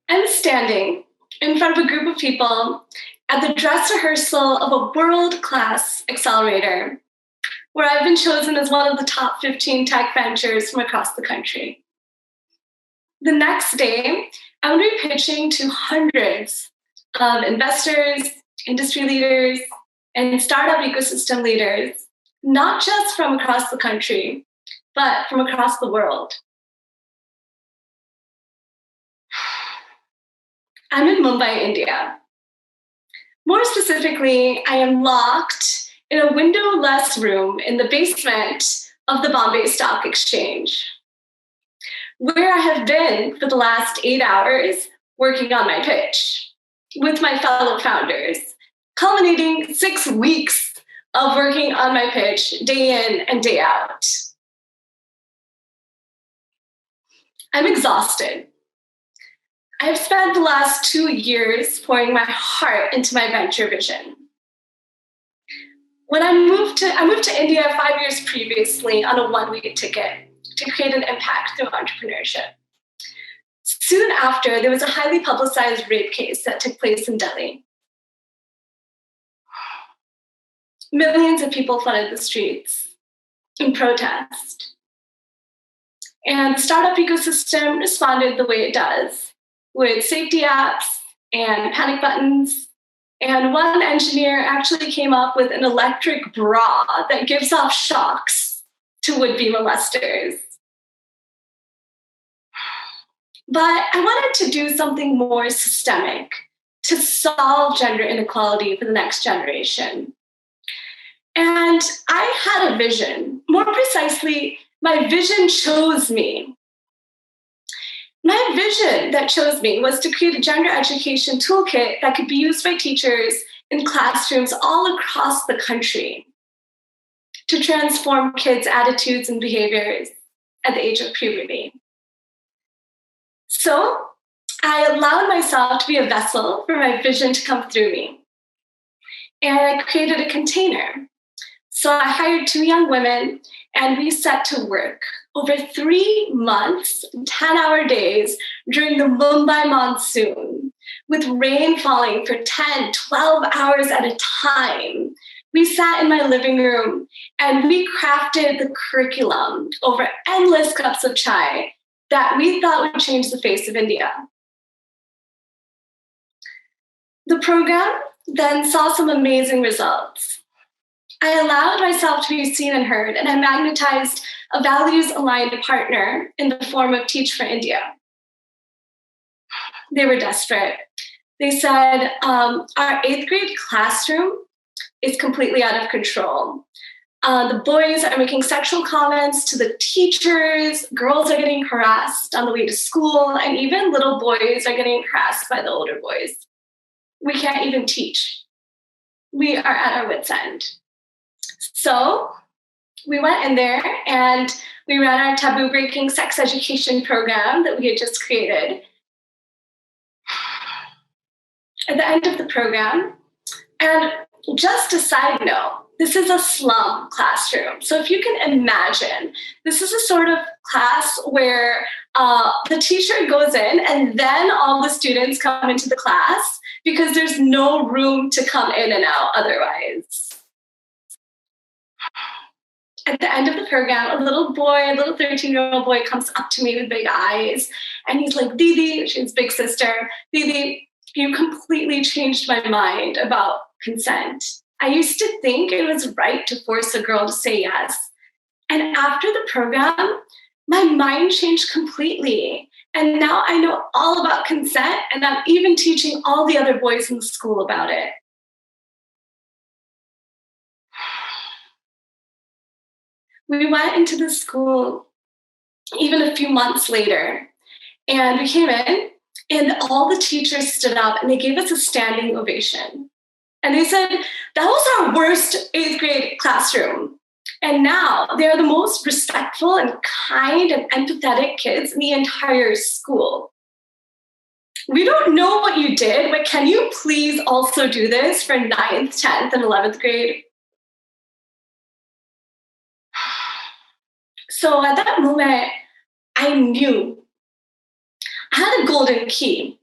I'm standing in front of a group of people at the dress rehearsal of a world-class accelerator, where I've been chosen as one of the top 15 tech ventures from across the country. The next day, I'm going to be pitching to hundreds of investors, industry leaders, and startup ecosystem leaders, not just from across the country, but from across the world. I'm in Mumbai, India. More specifically, I am locked in a windowless room in the basement of the Bombay Stock Exchange, where I have been for the last 8 hours working on my pitch with my fellow founders, culminating 6 weeks of working on my pitch day in and day out. I'm exhausted. I've spent the last 2 years pouring my heart into my venture vision. When I moved to India 5 years previously on a 1-week ticket to create an impact through entrepreneurship. Soon after, there was a highly publicized rape case that took place in Delhi. Millions of people flooded the streets in protest. And the startup ecosystem responded the way it does, with safety apps and panic buttons. And one engineer actually came up with an electric bra that gives off shocks to would-be molesters. But I wanted to do something more systemic to solve gender inequality for the next generation. And I had a vision. More precisely, my vision chose me. My vision that chose me was to create a gender education toolkit that could be used by teachers in classrooms all across the country to transform kids' attitudes and behaviors at the age of puberty. So I allowed myself to be a vessel for my vision to come through me. And I created a container. So I hired 2 young women, and we set to work over 3 months, 10-hour days during the Mumbai monsoon, with rain falling for 10, 12 hours at a time. We sat in my living room and we crafted the curriculum over endless cups of chai that we thought would change the face of India. The program then saw some amazing results. I allowed myself to be seen and heard, and I magnetized a values-aligned partner in the form of Teach for India. They were desperate. They said, our 8th grade classroom is completely out of control. The boys are making sexual comments to the teachers, girls are getting harassed on the way to school, and even little boys are getting harassed by the older boys. We can't even teach. We are at our wits' end. So we went in there and we ran our taboo-breaking sex education program that we had just created. At the end of the program, and just a side note, this is a slum classroom. So if you can imagine, this is a sort of class where the teacher goes in and then all the students come into the class because there's no room to come in and out otherwise. At the end of the program, a little 13-year-old boy comes up to me with big eyes, and he's like, Didi, she's big sister, Didi, you completely changed my mind about consent. I used to think it was right to force a girl to say yes. And after the program, my mind changed completely. And now I know all about consent, and I'm even teaching all the other boys in the school about it. We went into the school even a few months later, and we came in, and all the teachers stood up and they gave us a standing ovation. And they said, that was our worst 8th grade classroom. And now they're the most respectful and kind and empathetic kids in the entire school. We don't know what you did, but can you please also do this for 9th, 10th, and 11th grade? So at that moment, I knew I had a golden key.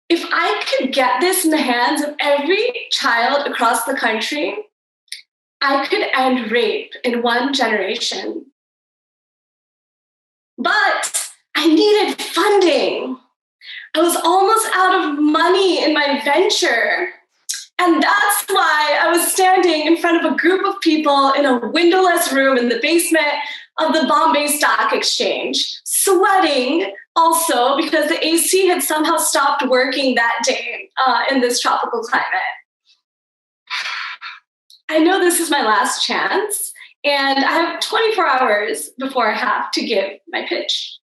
if I could get this in the hands of every child across the country, I could end rape in one generation. But I needed funding. I was almost out of money in my venture. And that's why I was standing in front of a group of people in a windowless room in the basement of the Bombay Stock Exchange, sweating also because the AC had somehow stopped working that day in this tropical climate. I know this is my last chance, and I have 24 hours before I have to give my pitch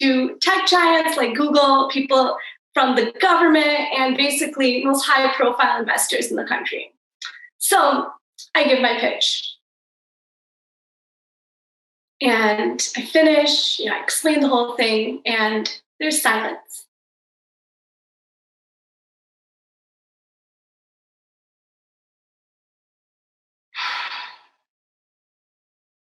to tech giants like Google, people from the government, and basically most high-profile investors in the country. So I give my pitch. And I finish, I explain the whole thing, and there's silence.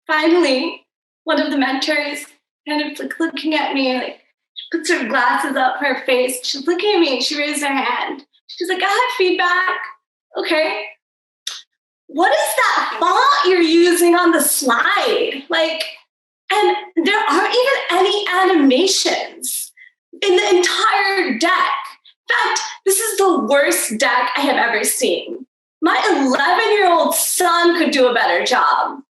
Finally, one of the mentors kind of like looking at me, like she puts her glasses up her face. She's looking at me and she raised her hand. She's like, I have feedback. Okay. What is that font you're using on the slide? Like, and there aren't even any animations in the entire deck. In fact, this is the worst deck I have ever seen. My 11-year-old son could do a better job.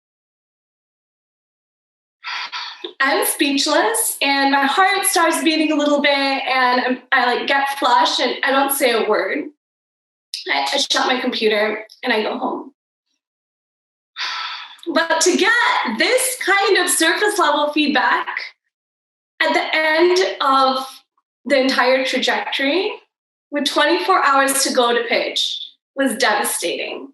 I'm speechless, and my heart starts beating a little bit, and I like get flushed, and I don't say a word. I shut my computer, and I go home. But to get this kind of surface level feedback at the end of the entire trajectory, with 24 hours to go to pitch, was devastating.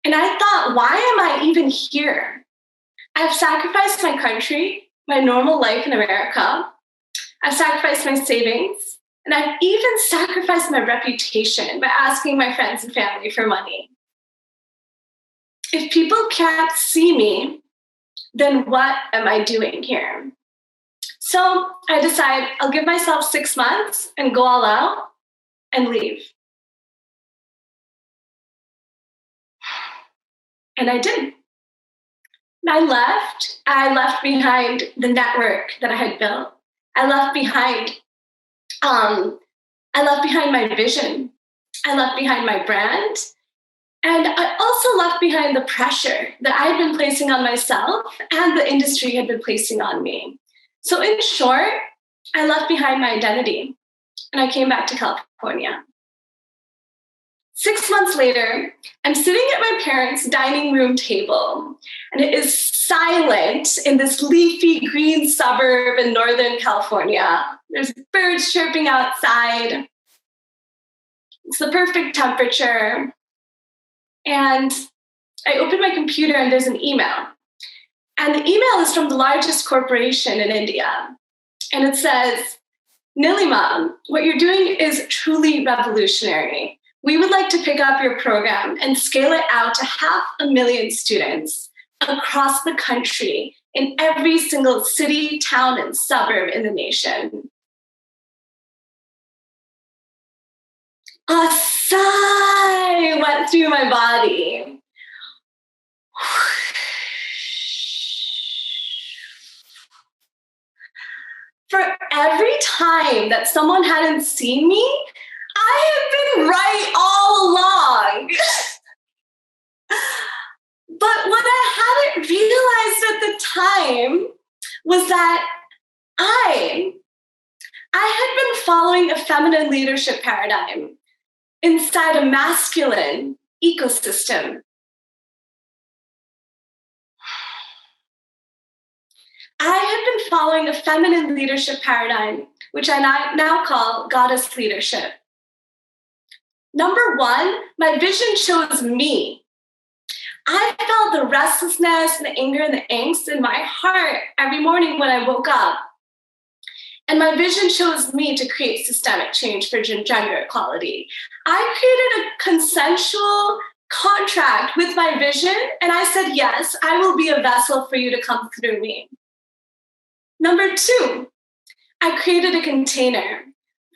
And I thought, why am I even here? I've sacrificed my country, my normal life in America. I've sacrificed my savings, and I've even sacrificed my reputation by asking my friends and family for money. If people can't see me, then what am I doing here? So I decide I'll give myself 6 months and go all out and leave. And I did. I left behind the network that I had built. I left behind my vision. I left behind my brand. And I also left behind the pressure that I had been placing on myself and the industry had been placing on me. So in short, I left behind my identity and I came back to California. 6 months later, I'm sitting at my parents' dining room table, and it is silent in this leafy green suburb in Northern California. There's birds chirping outside. It's the perfect temperature. And I open my computer and there's an email. And the email is from the largest corporation in India. And it says, Nilima, what you're doing is truly revolutionary. We would like to pick up your program and scale it out to 500,000 students across the country in every single city, town, and suburb in the nation. A sigh went through my body. For every time that someone hadn't seen me, I have been right all along. But what I hadn't realized at the time was that I had been following a feminine leadership paradigm inside a masculine ecosystem. I had been following a feminine leadership paradigm, which I now call goddess leadership. Number one, my vision chose me. I felt the restlessness and the anger and the angst in my heart every morning when I woke up. And my vision chose me to create systemic change for gender equality. I created a consensual contract with my vision, and I said, yes, I will be a vessel for you to come through me. Number two, I created a container.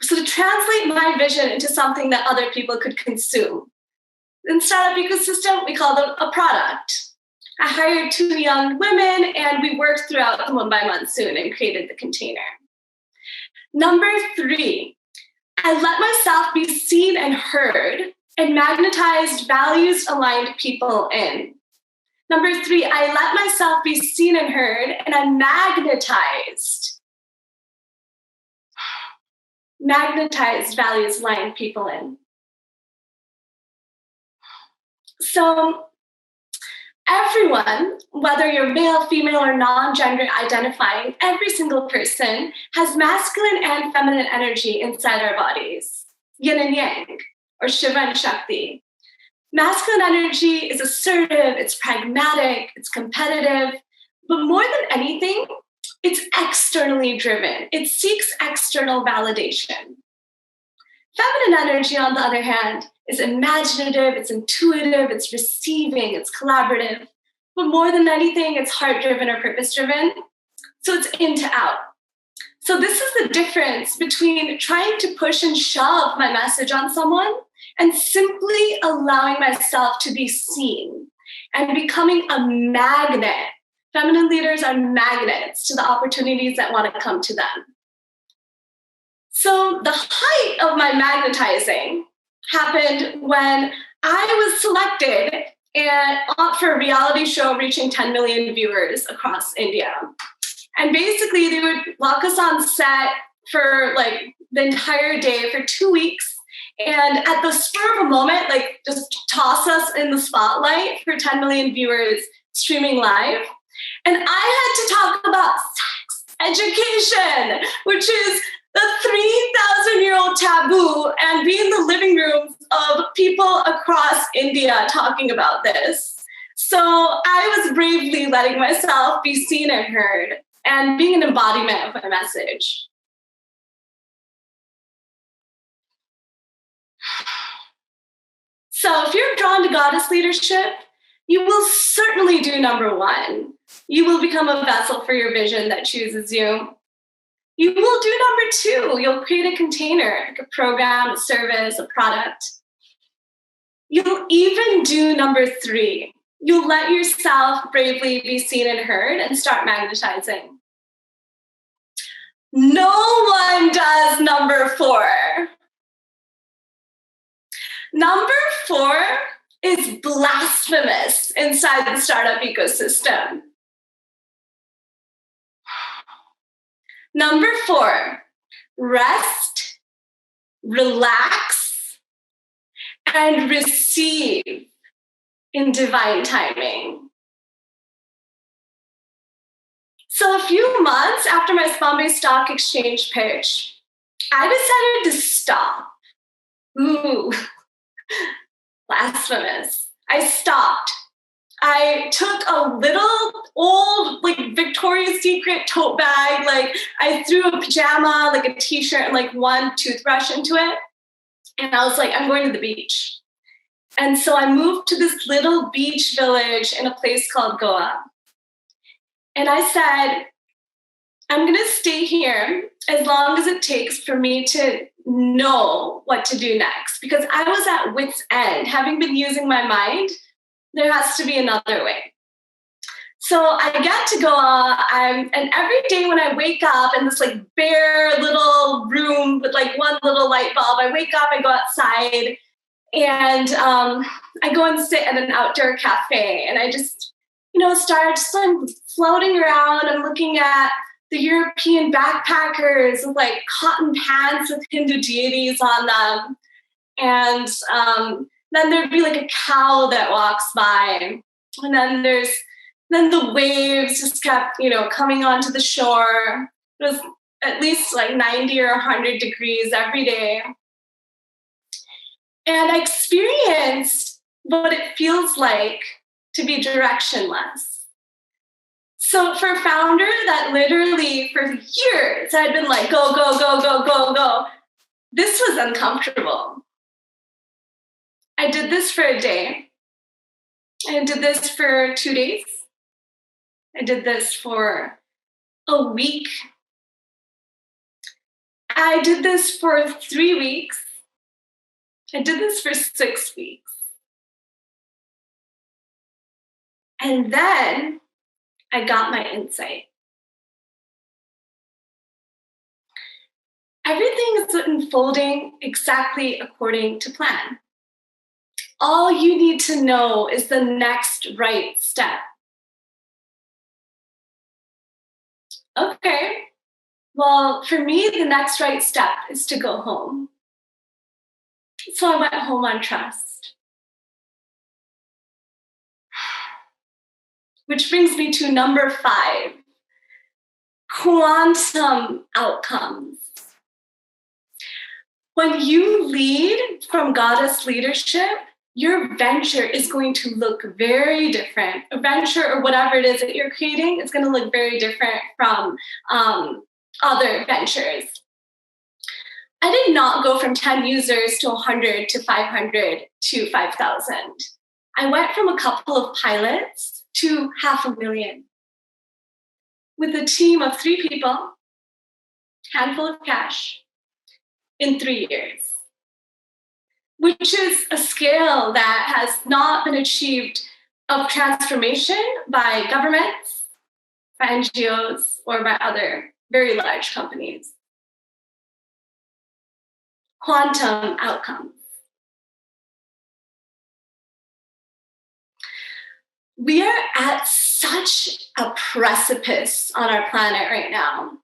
So to translate my vision into something that other people could consume. In Startup Ecosystem, we called it a product. I hired 2 young women and we worked throughout the Mumbai monsoon and created the container. Number 3, I let myself be seen and heard and magnetized values-aligned people in. Number 3, I let myself be seen and heard and I magnetized values-aligned people in. So everyone, whether you're male, female, or non-gender identifying, every single person has masculine and feminine energy inside our bodies, yin and yang, or Shiva and Shakti. Masculine energy is assertive, it's pragmatic, it's competitive, but more than anything, it's externally driven. It seeks external validation. Feminine energy, on the other hand, is imaginative, it's intuitive, it's receiving, it's collaborative. But more than anything, it's heart-driven or purpose-driven. So it's in to out. So this is the difference between trying to push and shove my message on someone and simply allowing myself to be seen and becoming a magnet. Feminine leaders are magnets to the opportunities that want to come to them. So the height of my magnetizing happened when I was selected for a reality show reaching 10 million viewers across India. And basically they would lock us on set for like the entire day for 2 weeks. And at the spur of a moment, like just toss us in the spotlight for 10 million viewers streaming live. And I had to talk about sex education, which is the 3,000-year-old taboo, and be in the living rooms of people across India talking about this. So I was bravely letting myself be seen and heard and being an embodiment of my message. So if you're drawn to goddess leadership, you will certainly do number 1. You will become a vessel for your vision that chooses you. You will do number 2. You'll create a container, like a program, a service, a product. You'll even do number 3. You'll let yourself bravely be seen and heard and start magnetizing. No one does number 4. Number 4 is blasphemous inside the startup ecosystem. Number 4, rest, relax, and receive in divine timing. So a few months after my Bombay Stock Exchange pitch, I decided to stop. Ooh, blasphemous. I stopped. I took a little old, like, Victoria's Secret tote bag. Like, I threw a pajama, like a t-shirt, and like one toothbrush into it. And I was like, I'm going to the beach. And so I moved to this little beach village in a place called Goa. And I said, I'm going to stay here as long as it takes for me to know what to do next. Because I was at wit's end. Having been using my mind, there has to be another way. So I get to Goa, and every day when I wake up in this like bare little room with like one little light bulb, I wake up, I go outside, and I go and sit at an outdoor cafe, and I just, start just floating around. I'm looking at the European backpackers with like cotton pants with Hindu deities on them. And then there'd be like a cow that walks by. And then the waves just kept, coming onto the shore. It was at least like 90 or 100 degrees every day. And I experienced what it feels like to be directionless. So for a founder that literally for years had been like, go, go, go, go, go, go, this was uncomfortable. I did this for a day. I did this for 2 days. I did this for a week. I did this for 3 weeks. I did this for 6 weeks. And then I got my insight. Everything is unfolding exactly according to plan. All you need to know is the next right step. Okay, well, for me, the next right step is to go home. So I went home on trust. Which brings me to number 5, quantum outcomes. When you lead from goddess leadership, your venture is going to look very different. A venture or whatever it is that you're creating is going to look very different from other ventures. I did not go from 10 users to 100 to 500 to 5,000. I went from a couple of pilots to 500,000 with a team of 3 people, handful of cash, in 3 years, which is a scale that has not been achieved of transformation by governments, by NGOs, or by other very large companies. Quantum outcomes. We are at such a precipice on our planet right now.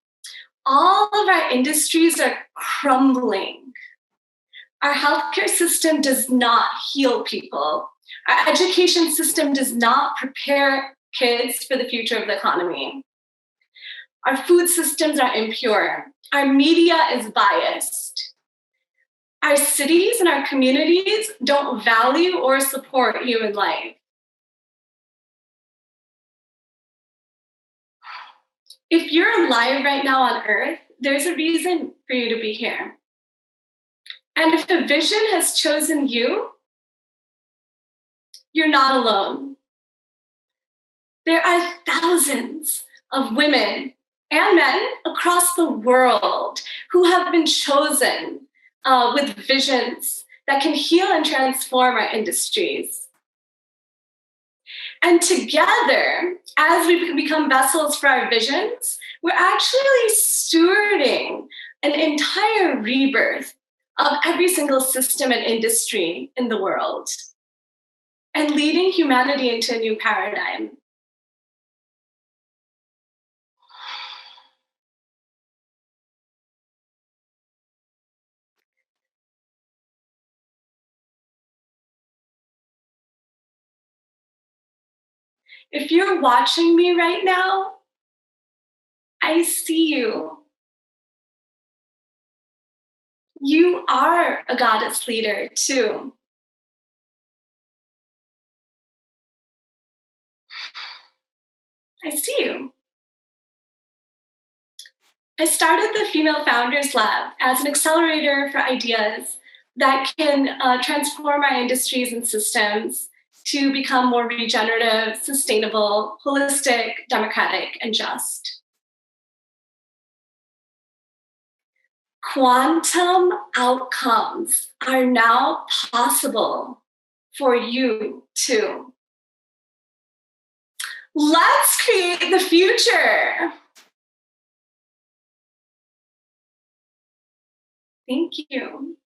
All of our industries are crumbling. Our healthcare system does not heal people. Our education system does not prepare kids for the future of the economy. Our food systems are impure. Our media is biased. Our cities and our communities don't value or support human life. If you're alive right now on Earth, there's a reason for you to be here. And if the vision has chosen you, you're not alone. There are thousands of women and men across the world who have been chosen with visions that can heal and transform our industries. And together, as we become vessels for our visions, we're actually stewarding an entire rebirth of every single system and industry in the world and leading humanity into a new paradigm. If you're watching me right now, I see you. You are a goddess leader too. I see you. I started the Female Founders Lab as an accelerator for ideas that can transform our industries and systems to become more regenerative, sustainable, holistic, democratic, and just. Quantum outcomes are now possible for you too. Let's create the future. Thank you.